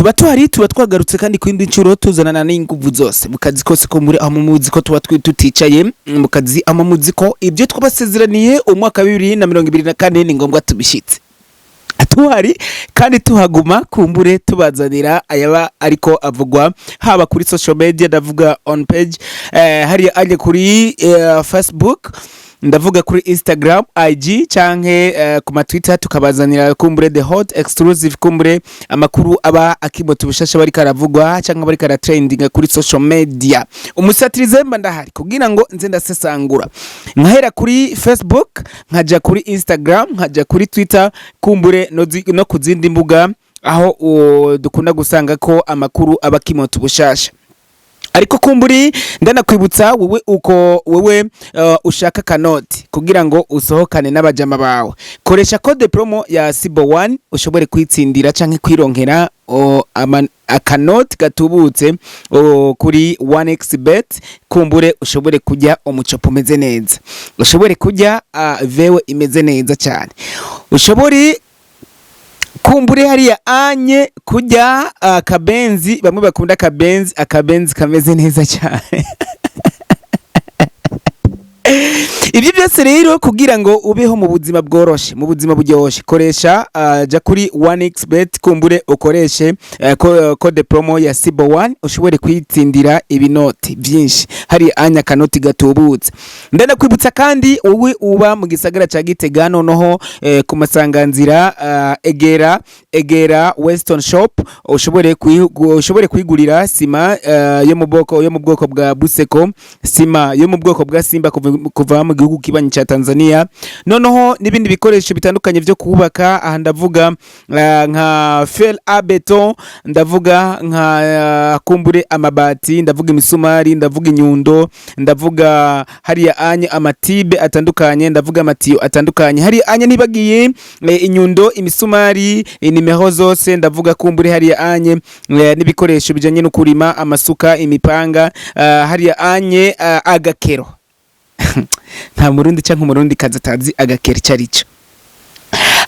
tuba twagarutse kandi kwindi ncuro tuzanana n'inguvu zose mu kazi kose ko muri aho muzi ko tuba tuticaye mu kazi amamuzi ko ibyo twabasezeraniye umwaka 2024 ni ngombwa tubishitse atuhari kandi tuhaguma kumbure tubazanira ayaba ariko avugwa haba kuri social media ndavuga on page hari aje kuri Facebook ndavuga kuri Instagram IG canke ku ma Twitter tukabazanira kumbure the hot exclusive kumbure amakuru aba akimoto bushasha bari karavugwa canke bari kara trending kuri social media umusatirize mba ndahari kugira ngo nze ndasesangura nkahera kuri Facebook nkaja kuri Instagram nkaja kuri Twitter kumbure no kuzindi mbuga aho dukunda gusanga ko amakuru aba akimoto bushasha ariko kumburi ndanakwibutsa wewe ushaka kanoti kugira ngo usohokane n'abajama bawe koresha code promo ya Sibo1 ushobore kwitsindira canke kwironkera akanoti gatubutse kuri 1xbet kumbure ushobore kujya umucopo umeze neza ushobore kujya vewe imeze neza cyane ushobore kumbure hariya anye kujya akabenzi bamwe bakunda akabenzi kameze neza cyane ibyo byose rero kugira ngo ubeho mu buzima bworoshe mu buzima buryoshye koresha ja kuri 1xbet kumbure ukoreshe code promo ya Sibo1 ushobore kwitsindira ibinoti byinshi hari anya kanoti gatubutse ndana kwibutsa kandi uwe uba mu gisagara ca Gitega noneho ku masanganzira egera Western Shop ushobore kwigurira sima yo mu bwoko bwa Buseko sima yo mu bwoko bwa Simba kuva mu gihugu kibanyi cha Tanzania noneho nibindi bikoresho bitandukanye byo kubaka aha ndavuga nka fel a beton ndavuga nka kumbure amabati ndavuga imisumari ndavuga inyundo ndavuga hariya anye amatibe atandukanye ndavuga amatiyo atandukanye hari anye nibagiye inyundo imisumari inimero zose ndavuga kumbure hariya anye nibikoresho bijanye no kurima amasuka imipanga hariya anye agakero nta murundi canke umurundi kazatazi agakera cyarico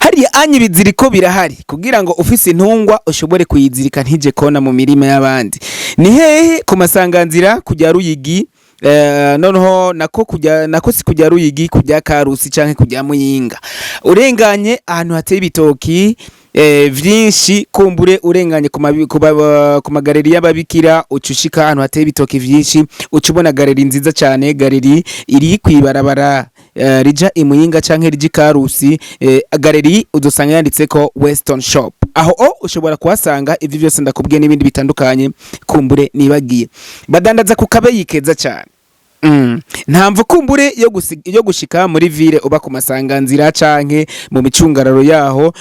hari anye biziriko birahari kugira ngo ufise intungwa ushobore kuyizirika ntije kona mu mirima y'abandi ni hehe ku masanganzira kujya Ruyigi noneho nako si kujya Ruyigi kujya Karusi canke kujya Muyinga urenganye ahantu hateye ibitoki vyinshi kumbure urenganye ku magaleri y'ababikira ucushika ahantu hateye ibitoki vyinshi ucubona galeri nziza cyane galeri iri kwibarabara rija Imuyinga canke rija Karusi galeri udusanga yanditse ko Western Shop aho ushobora kuhasanga ivyo byose ndakubwiye n'ibindi bitandukanye kumbure nibagiye badandaza ku kabeyi keza cyane ntamvu kumbure yo gushika muri ville uba ku masanganzira canke mu micungararo yaho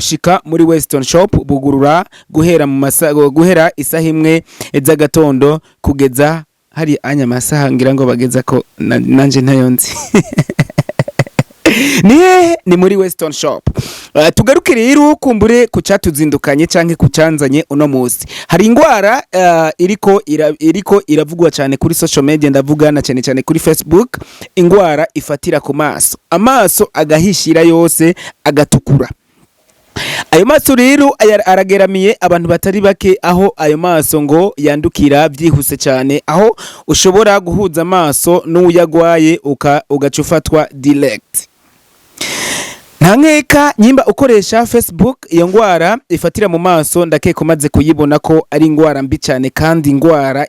shika muri Western Shop bugurura guhera isaha imwe z'agatondo kugeza hari anya masaha ngira ngo bageza ko nanje ntayonzi ni muri Western Shop tugaruke rero kumbure kucatuzindukanye canke kucanzanye uno musi hari ingwara iriko iravugwa cyane kuri social media ndavugana cyane kuri Facebook ingwara ifatira ku amaso agahishira yose agatukura ayo maso rero arageramiye abantu batari bake aho ayo maso ngo yandukira byihuse cyane aho ushobora guhuza amaso n'uyagwaye ugacufatwa direct Ntankeka nyimba ukoresha Facebook iyo ngwara ifatira mu maso ndakeka umaze kuyibona ko ari ingwara mbi cyane kandi ingwara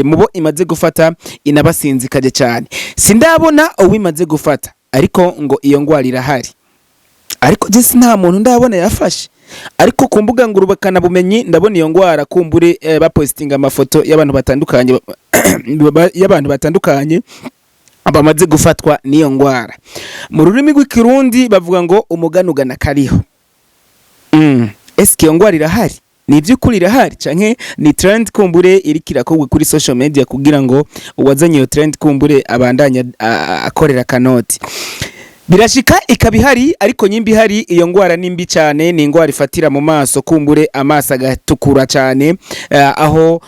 mubo imaze gufata inabasinzikaje cyane sindabona uwimaze gufata ariko ngo iyo ngwara irahari ariko je nta muntu ndabona yafashe ariko ku mbuga ngurubakana bumenyi ndabona iyo ngwara kumbure bapostinga amafoto y'abantu batandukanye abamaze gufatwa niyo ngwara mu rurimi rw'ikirundi bavuga ngo umuganugana kariho eske iyo ngwara irahari ni by'ukuri irahari canke ni trend kumbure irikirakorwa kuri social media kugira ngo uwazanye iyo trend kumbure abandanya akorera kanoti birashika ikaba ihari ariko nyimba ihari iyo ngwara nimbi cyane ni ingwara ifatira mu maso kumbure amaso agatukura cyane aho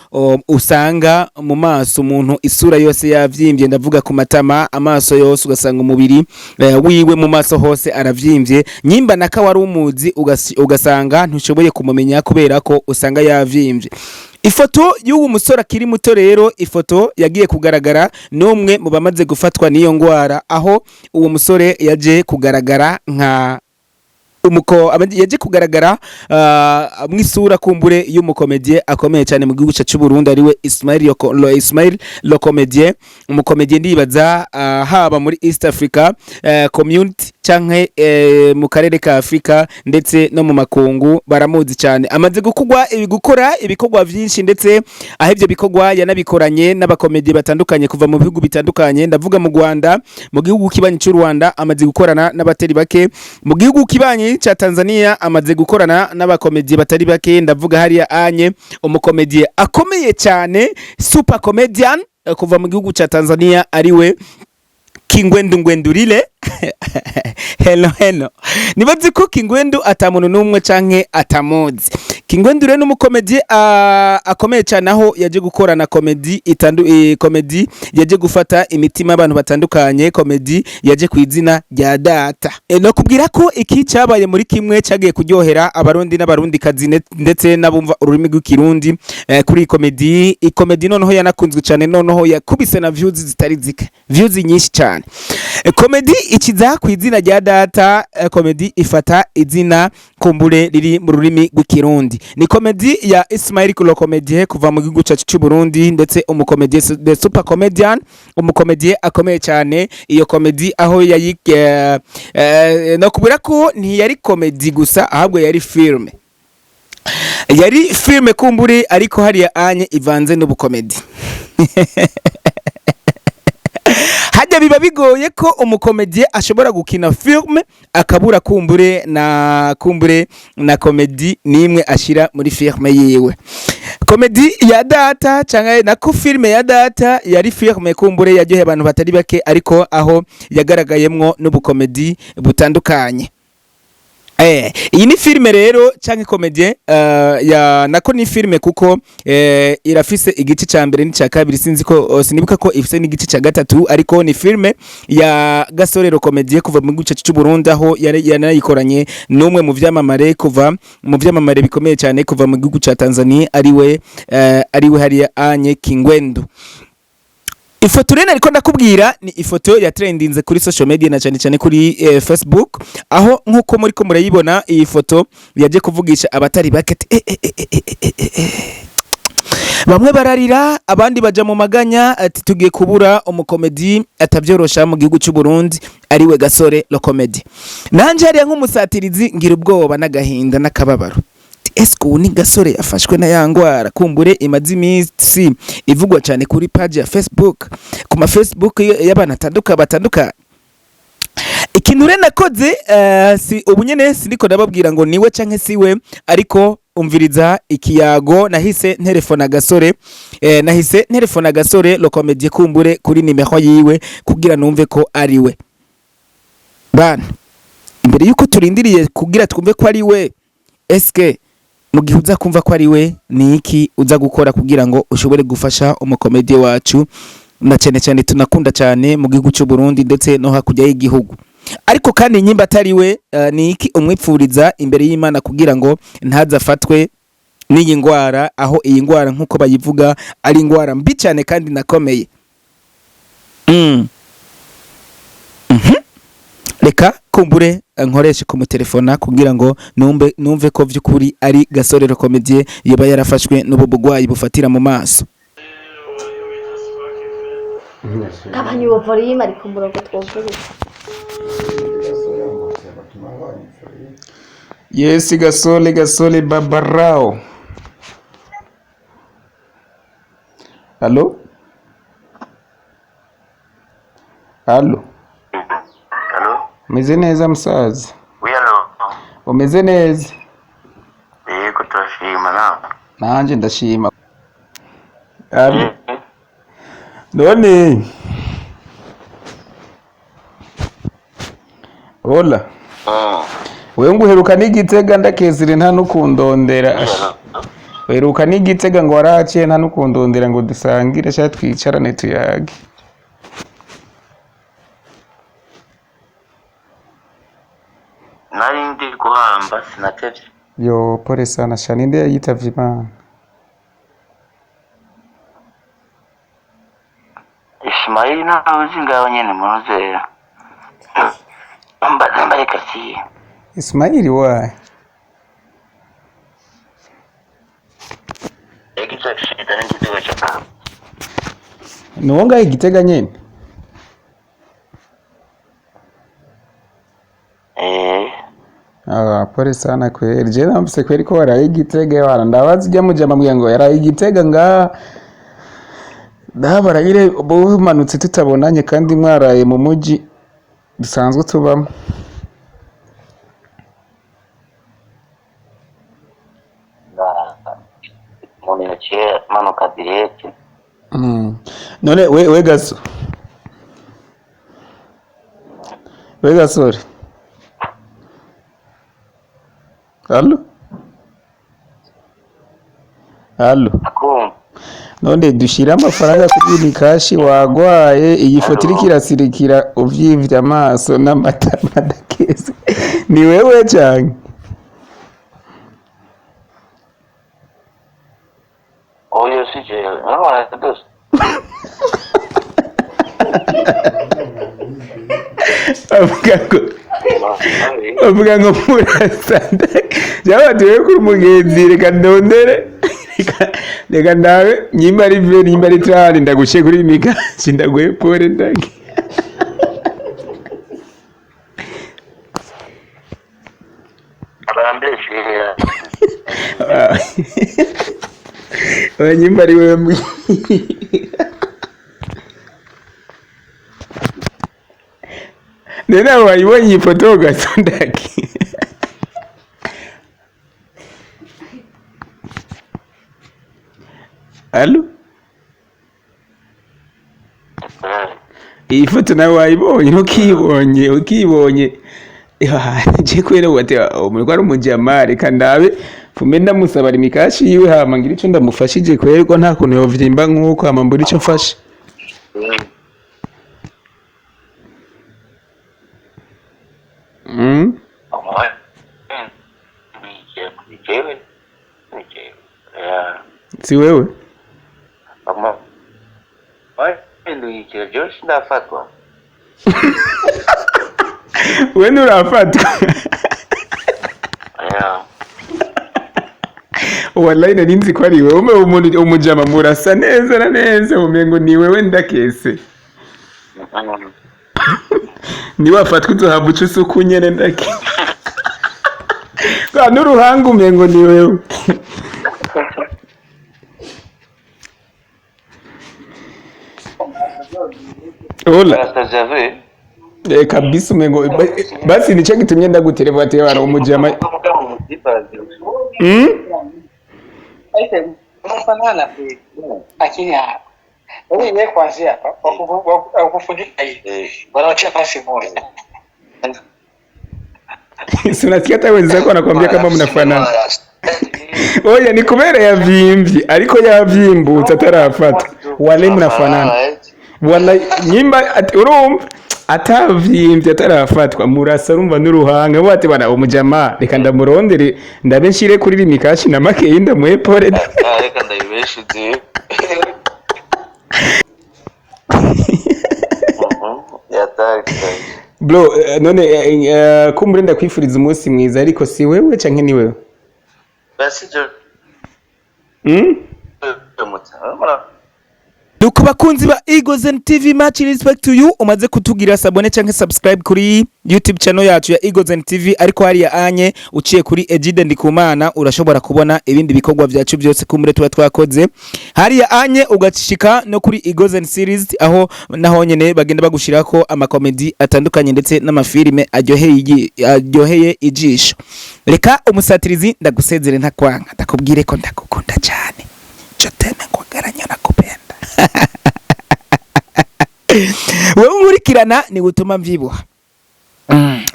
usanga mu maso umuntu isura yose yavyimbye ndavuga ku matama amaso yose ugasanga umubiri wiwe mu maso hose aravyimbye nyimba naka wari umuzi ugasanga ntushoboye kumumenya kubera ko usanga yavyimbye. Ifoto y'uwo musore akiri muto rero ifoto yagiye kugaragara n'umwe mu bamaze gufatwa n'iyo ngwara aho uwo musore yaje kugaragara nka yaje kugaragara mwisura kumbure y'umukomedie akomeye cyane mu gihugu cy'u Burundi ariwe Ismail le Comedien umukomedie ndibaza haba muri East Africa community canke mu karere ka Afrika ndetse no mu makungu baramuzi cyane amaze gukora ibikorwa byinshi ndetse aho ibyo bikorwa yanabikoranye n'abakomedie batandukanye kuva mu bihugu bitandukanye ndavuga mu Rwanda mu gihugu kibanyi cy'u Rwanda amaze gukorana n'abateri bake mu gihugu kibanyi cha Tanzania amaze gukorana n'abakomedie batari bake ndavuga hariya anye umukomedie akomeye cyane super comedian kuva mu gihugu cha Tanzania ariwe Kingwendu Ngwendurile hello nibazi ko Kingwendu atamuntu numwe canke atamuzi Kingwendu rero n'umukomedie akomeye cyane aho yaje gukorana comedy yaje gufata imitima abantu batandukanye comedy yaje kwizina rya data no kubwira ko iki cyabaye muri kimwe cyagiye kuryohera abarundi n'abarundi kazi ndetse nabumva ururimi rw'ikirundi kuri comedy noneho yanakunzwe cyane noneho yakubise na views zitari zike views nyinshi cyane comedy ikiza kwizina rya data comedy ifata izina kumbure riri mu rurimi rw'ikirundi ni comedy ya Ismail le Comedien kuva mu gihugu cyacu cy'u Burundi ndetse umukomedie the super comedian umukomedie akomeye cyane iyo comedy aho no kubura ko ntiyari comedy gusa ahubwo yari filme kumbure ariko hariya anye ivanze n'ubukomedi hajya biba bigoye ko umukomedie ashobora gukina filme akabura kumbure na comedy nimwe ashira muri filme yiwe. Comedy ya data cyangwa nako filme ya data yari filme kumbure yaryoheye abantu batari bake ariko aho yagaragayemwo n'ubukomedi butandukanye. Iyi ni filme rero canke comedie ya nako ni filme kuko irafise igice ca mbere n'icya kabiri sinibuka ko ifise n'igice ca gatatu ariko ni filme ya Gasorero Comedie kuva mu gice cy'u Burundi aho yanayikoranye n'umwe mu vyamamare bikomeye cyane kuva mu gihugu ca Tanzania ariwe hariya anye Kingwendu. Ifoto rero ariko ndakubwira ni ifoto ya trendinze kuri social media na cyane kuri Facebook aho nkuko muri ko murayibona iyi foto yaje kuvugisha abatari bakete bamwe bararira abandi baja mu maganya ati tugiye kubura umukomedi atavyorosha mu gihugu cy'u Burundi ariwe Gasore le Comedien nanje hariya nk'umusatirizi ngira ubwoba n'agahinda n'akababaro esko ni Gasore yafashwe na yangwara kumbure imazi imisi ivugwa cyane kuri page ya Facebook ku ma Facebook y'abana batandukanye ikintu rero nakoze si ubunyene siniko ndababwira ngo niwe canke siwe ariko umviriza ikiyago nahise ntelefona Gasore le Comedien kumbure kuri nimero yiwe kugira numve ko ariwe bana imbere yuko turindiriye kugira twumve ko ariwe eske mu gihe uza kumva ko ariwe ni iki uza gukora kugira ngo ushobore gufasha umukomedie wacu na cyane tunakunda cyane mu gihugu cy'u Burundi ndetse no hakujya y'igihugu ariko kandi nyimba atariwe ni iki umwipfuriza imbere y'Imana kugira ngo ntazafatwe n'iyi ngwara aho iyi ngwara nkuko bayivuga ari ingwara mbi cyane kandi nakomeye. Reka kumbure nkoreshe ku telefona kugira ngo numve ko vy'ukuri ari Gasore le Comedien yaba yarafashwe n'ubugwayi bufatira mu maso. Kabanyu volume ari ku murongo twumvise. Yes, Gasole babarao. Allo? Allo? Umeze neza musaza? Allo. Umeze neza? Yego turashima nawe. Nanje ndashima. Allo? None Hola. Wewe nguheruka n'igitega ndakezire nta nukundondera. Weruka n'igitega ngo waraciye nta nukundondera ngo dusangire sha twicarane tuyage. Nari ndi guhamba sinatevye. Yo pole sana sha ninde yitavye Imana. Ismail nawe uzi ngaho nyene munozera. Namba reka si. Ismail wae. Ekizakishita n'igitego cyaka. Nuwonga igitega nyene. Pole sana kweli. Je namse kweli ko waraye igitega wana ndabazi jya mujama mwiyango yaraye igitega nga ndabarayire bumanutse tutabonanye kandi mwaraye mu muji dusanzwe tubamo. Yaciye manuka direct. None we gaso. We gasore. Allo? None dushira amafaranga kuri kashi wagwaye iyi foto iri kirasirikira uvyivya amaso n'amatama dakeze. Ni wewe cyane. Oyo sije. No, dos. Avuga ngo murasanda. Jaba tuwe kuri mugenzi reka ndondere. Reka ndawe nyimba ari vyo nyimba ari trani ndagushe kuri mikashi ndaguhe pole ndagi. Abambeshe. Nyimba ari wewe. Nena wayibonye ifoto gasondaki. Allo? Iyi foto nawe wayibonye ukibonye. Je kwera wate umurwa ari umujamare kandabe fume ndamusaba imikashi yiwe hama ngira ico ndamufashije kwerwa nta kuntu yovyimba nkuko hama mbura ico mfashe. Si wewe? Wewe ndo urafatwa. Wallahi narinzi ko ari wewe umuntu umujama murasa neza na neza umengo ni wewe ndakese. Ni wafatwa uzohava uca usuku nyene ndake. Kwa n'uruhanga umengo ni wewe. Hola. Kabisa umengo basi nico gitumye ndagutelefona ate bana umujama. Unafanana pia. Lakini wewe kwanza hapa wakufundika hii. Wanaochia pasi moja. Sinasikia hata wenzako wanakuambia kama mnafanana. Oya ni kubera yavimvye ariko yavyimbutse atarafata. Wale mnafanana. Wala nyimba urumva atavyimbye atarafatwa murasa rumva n'uruhanga bate bana umujama reka ndamurondere ndabe nshire kuri mikashi na make yinda mwepore. Reka ndayibeshize. Bro none kumbure ndakwifuriza umunsi mwiza ariko si wewe canke ni wewe? Basi jo. Duko bakunzi ba Eagles TV much respect to you umaze kutugira sabone canke subscribe kuri YouTube channel yacu ya Eagles TV ariko hari ya anye uciye kuri Agide Ndikumana urashobora kubona ibindi bikorwa byacu byose kumure tuba twakoze hari ya anye ugacishika no kuri Eagles series aho naho nyene bagenda bagushirako ama comedy atandukanye ndetse n'amafilme aryoheye ijisho. Reka umusatirizi ndagusezere ntakwanga ndakubwire ko ndagukunda cyane. Joteme kwagaranya nakupenda. Wewe nkurikirana ni gutuma mvyibuha.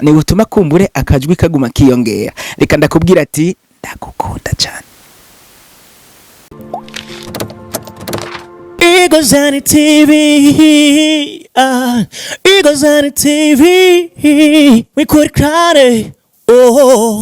ni butuma kumbure akajwi kaguma kiyongera. Reka ndakubwira ati ndagukunda cyane. Eagles on the TV, Eagles on the TV, we could cry, oh.